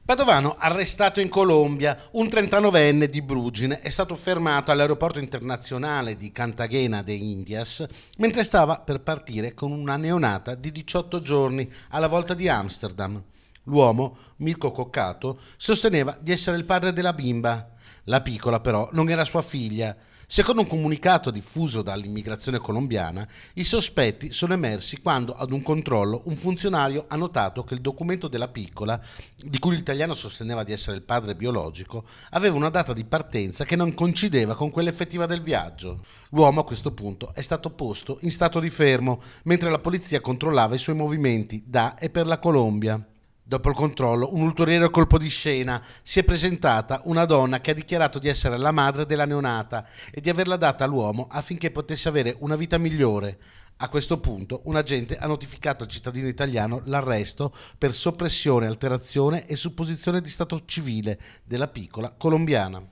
Padovano arrestato in Colombia, un 39enne di Brugine è stato fermato all'aeroporto internazionale di Cartagena de Indias mentre stava per partire con una neonata di 18 giorni alla volta di Amsterdam. L'uomo, Mirko Coccato, sosteneva di essere il padre della bimba. La piccola però non era sua figlia. Secondo un comunicato diffuso dall'immigrazione colombiana, i sospetti sono emersi quando ad un controllo un funzionario ha notato che il documento della piccola, di cui l'italiano sosteneva di essere il padre biologico, aveva una data di partenza che non coincideva con quella effettiva del viaggio. L'uomo a questo punto è stato posto in stato di fermo, mentre la polizia controllava i suoi movimenti da e per la Colombia. Dopo il controllo, un ulteriore colpo di scena: si è presentata una donna che ha dichiarato di essere la madre della neonata e di averla data all'uomo affinché potesse avere una vita migliore. A questo punto, un agente ha notificato al cittadino italiano l'arresto per soppressione, alterazione e supposizione di stato civile della piccola colombiana.